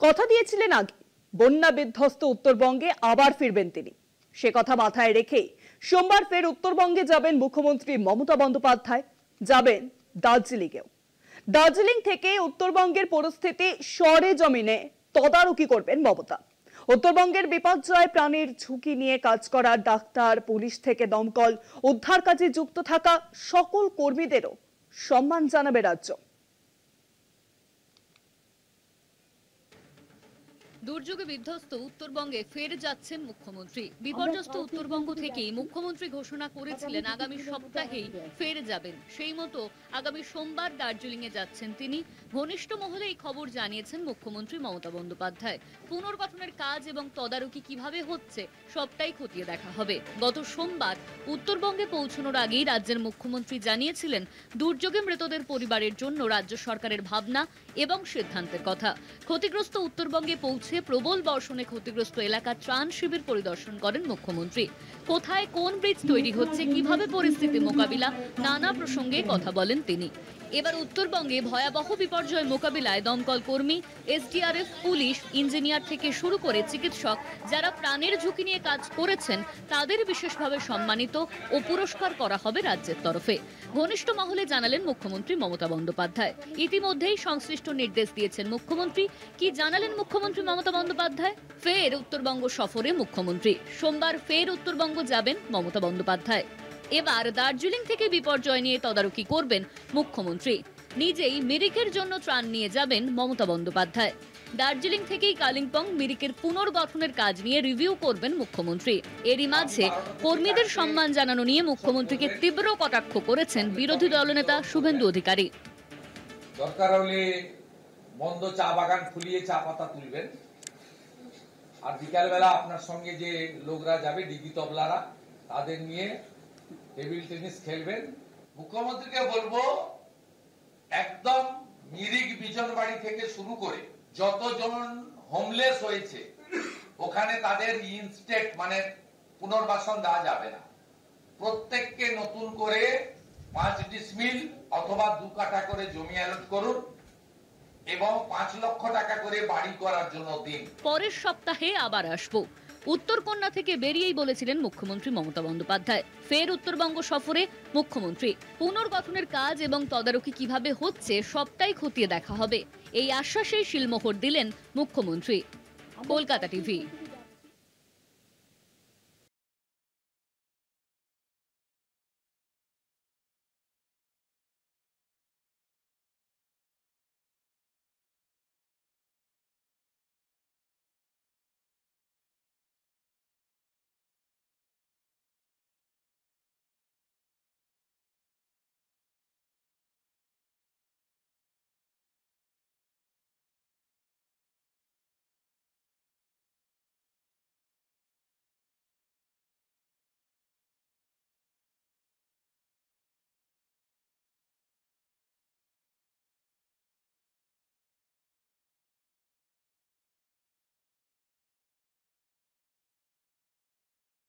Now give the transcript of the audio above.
কথা দিয়েছিলেন আগে বন্যা বিধ্বস্ত উত্তরবঙ্গে আবার ফিরবেন তিনি। সে কথা মাথায় রেখে সোমবার ফের উত্তরবঙ্গে যাবেন মুখ্যমন্ত্রী মমতা বন্দ্যোপাধ্যায়। যাবেন দার্জিলিংয়েও। দার্জিলিং থেকে উত্তরবঙ্গের পরিস্থিতি সরেজমিনে তদারকি করবেন মমতা। উত্তরবঙ্গের বিপর্যয় প্রাণীর ঝুঁকি নিয়ে কাজ করা ডাক্তার, পুলিশ থেকে দমকল, উদ্ধার কাজে যুক্ত থাকা সকল কর্মীদেরও সম্মান জানাবে রাজ্য। দুর্যোগে বিধ্বস্ত উত্তরবঙ্গে ফের যাচ্ছেন মুখ্যমন্ত্রী। বিপর্যস্ত উত্তরবঙ্গ থেকেই মুখ্যমন্ত্রী ঘোষণা করেছিলেন আগামী সপ্তাহেই ফের যাবেন। সেই মতো আগামী সোমবার দার্জিলিং এ যাচ্ছেন তিনি। ঘনিষ্ঠ মহলে এই খবর জানিয়েছেন মুখ্যমন্ত্রী মমতা বন্দ্যোপাধ্যায়। পুনর্গঠনের কাজ এবং তদারকি কিভাবে হচ্ছে সবটাই খতিয়ে দেখা হবে। গত সোমবার উত্তরবঙ্গে পৌঁছানোর আগেই রাজ্যের মুখ্যমন্ত্রী জানিয়েছিলেন দুর্যোগে মৃতদের পরিবারের জন্য রাজ্য সরকারের ভাবনা এবং সিদ্ধান্তের কথা। ক্ষতিগ্রস্ত উত্তরবঙ্গে পৌঁছে প্রবল বর্ষণে ক্ষতিগ্রস্ত এলাকা ত্রাণ শিবির পরিদর্শন করেন মুখ্যমন্ত্রী। কোথায় কোন ব্রিজ তৈরি হচ্ছে, কিভাবে পরিস্থিতি মোকাবিলা, নানা প্রসঙ্গে কথা বলেন তিনি। এবার উত্তরবঙ্গে ভয়াবহ বিপর্যয় মোকাবিলায় দমকল কর্মী, এসডিআরএফ, পুলিশ, ইঞ্জিনিয়ার থেকে শুরু করে চিকিৎসক যারা প্রাণের ঝুঁকি নিয়ে কাজ করেছেন তাদের বিশেষভাবে সম্মানিত ও পুরস্কার করা হবে রাজ্যের তরফে। ঘনিষ্ঠ মহলে জানালেন মুখ্যমন্ত্রী মমতা বন্দ্যোপাধ্যায়। ইতিমধ্যেই সংশ্লিষ্ট নির্দেশ দিয়েছেন মুখ্যমন্ত্রী। কি জানালেন মুখ্যমন্ত্রী মমতা বন্দ্যোপাধ্যায়? ফের উত্তরবঙ্গ সফরে মুখ্যমন্ত্রী। সোমবার ফের উত্তরবঙ্গ যাবেন মমতা বন্দ্যোপাধ্যায়। এবার দার্জিলিং থেকে বিপর্যয় নিয়ে তদারকি করবেন মুখ্যমন্ত্রী। নিজেই মিরিকের জন্য ত্রাণ নিয়ে যাবেন মমতা বন্দ্যোপাধ্যায়। দার্জিলিং থেকেই কালিম্পং, মিরিকের পুনর্গঠনের কাজ নিয়ে রিভিউ করবেন মুখ্যমন্ত্রী। এরই মাঝে কর্মীদের সম্মান জানানো নিয়ে মুখ্যমন্ত্রীকে তীব্র কটাক্ষ করেছেন বিরোধী দলনেতা শুভেন্দু অধিকারী। দরকার হলে বন্ধ চা বাগান খুলিয়ে চা পাতা তুলবেন, আর বিকালবেলা আপনার সঙ্গে যে লোকরা যাবে ডিগি তবলারা, তাদের নিয়ে টেবিল টেনিস খেলবেন। মুখ্যমন্ত্রীকে বলবো একদম মিরিক বিজনবাড়ি থেকে শুরু করে যতজন হোমলেস হয়েছে ওখানে তাদের ইনস্টেট মানে পুনর্বাসন দেওয়া যাবে না। প্রত্যেককে নতুন করে 5 ডিসমিল অথবা 2 কাঠা করে জমি অ্যালট করুন এবং 5 লক্ষ টাকা করে বাড়ি করার জন্য দিন। পরের সপ্তাহে আবার আসবো, উত্তরকন্যা থেকে বেরিয়েই বলেছিলেন মুখ্যমন্ত্রী মমতা বন্দ্যোপাধ্যায়। ফের উত্তরবঙ্গ সফরে মুখ্যমন্ত্রী। পুনর্গঠনের কাজ এবং তদারকি কিভাবে হচ্ছে সবটাই খতিয়ে দেখা হবে, এই আশ্বাসেই শিলমোহর দিলেন মুখ্যমন্ত্রী। কলকাতা টিভি।